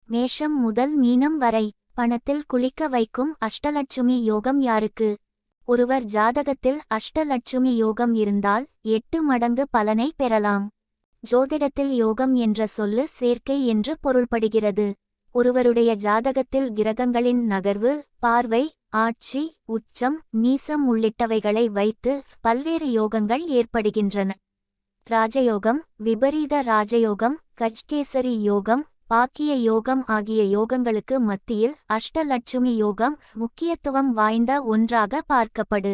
மேஷம் முதல் மீனம் வரை பணத்தில் குளிக்க வைக்கும் அஷ்டலட்சுமி யோகம் யாருக்கு? ஒருவர் ஜாதகத்தில் அஷ்டலட்சுமி யோகம் இருந்தால் 8 மடங்கு பலனை பெறலாம். ஜோதிடத்தில் யோகம் என்ற சொல்லு சேர்க்கை என்று பொருள்படுகிறது. ஒருவருடைய ஜாதகத்தில் கிரகங்களின் நகர்வு, பார்வை, ஆட்சி, உச்சம், நீசம் உள்ளிட்டவைகளை வைத்து பல்வேறு யோகங்கள் ஏற்படுகின்றன. ராஜயோகம், விபரீத ராஜயோகம், கஜ்கேசரி யோகம், பாக்கிய யோகம் ஆகிய யோகங்களுக்கு மத்தியில் அஷ்டலட்சுமி யோகம் முக்கியத்துவம் வாய்ந்த ஒன்றாக பார்க்கப்படு.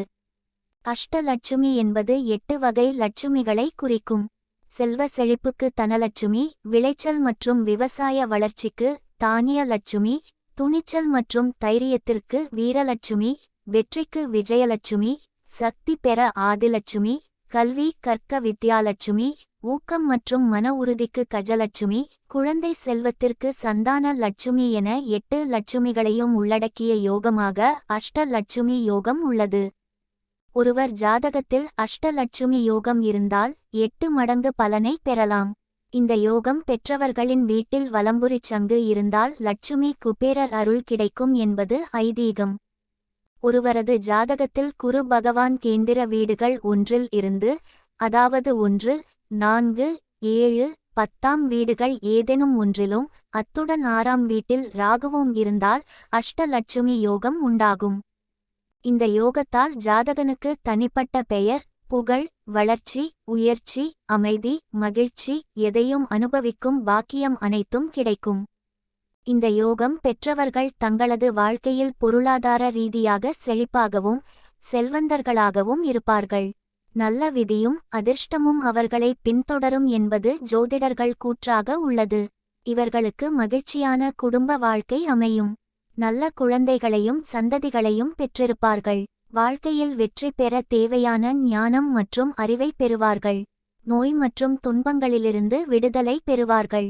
அஷ்டலட்சுமி என்பது 8 வகை லட்சுமிகளை குறிக்கும். செல்வ செழிப்புக்கு தனலட்சுமி, விளைச்சல் மற்றும் விவசாய வளர்ச்சிக்கு தானிய லட்சுமி, துணிச்சல் மற்றும் தைரியத்திற்கு வீரலட்சுமி, வெற்றிக்கு விஜயலட்சுமி, சக்தி பெற ஆதிலட்சுமி, கல்வி கற்க வித்யாலட்சுமி, ஊக்கம் மற்றும் மன உறுதிக்கு கஜலட்சுமி, குழந்தை செல்வத்திற்கு சந்தான லட்சுமி என 8 லட்சுமிகளையும் உள்ளடக்கிய யோகமாக அஷ்டலட்சுமி யோகம் உள்ளது. ஒருவர் ஜாதகத்தில் அஷ்டலட்சுமி யோகம் இருந்தால் 8 மடங்கு பலனை பெறலாம். இந்த யோகம் பெற்றவர்களின் வீட்டில் வலம்புரி சங்கு இருந்தால் லட்சுமி குபேரர் அருள் கிடைக்கும் என்பது ஐதீகம். ஒருவரது ஜாதகத்தில் குரு பகவான் கேந்திர வீடுகள் ஒன்றில் இருந்து, அதாவது 1, 4, 7, 10ஆம் வீடுகள் ஏதேனும் ஒன்றிலும், அத்துடன் 6ஆம் வீட்டில் ராகுவும் இருந்தால் அஷ்டலட்சுமி யோகம் உண்டாகும். இந்த யோகத்தால் ஜாதகனுக்கு தனிப்பட்ட பெயர், புகழ், வளர்ச்சி, உயர்ச்சி, அமைதி, மகிழ்ச்சி, எதையும் அனுபவிக்கும் பாக்கியம் அனைத்தும் கிடைக்கும். இந்த யோகம் பெற்றவர்கள் தங்களது வாழ்க்கையில் பொருளாதார ரீதியாக செழிப்பாகவும் செல்வந்தர்களாகவும் இருப்பார்கள். நல்ல விதியும் அதிர்ஷ்டமும் அவர்களை பின்தொடரும் என்பது ஜோதிடர்கள் கூற்றாக உள்ளது. இவர்களுக்கு மகிழ்ச்சியான குடும்ப வாழ்க்கை அமையும். நல்ல குழந்தைகளையும் சந்ததிகளையும் பெற்றிருப்பார்கள். வாழ்க்கையில் வெற்றி பெற தேவையான ஞானம் மற்றும் அறிவை பெறுவார்கள். நோய் மற்றும் துன்பங்களிலிருந்து விடுதலை பெறுவார்கள்.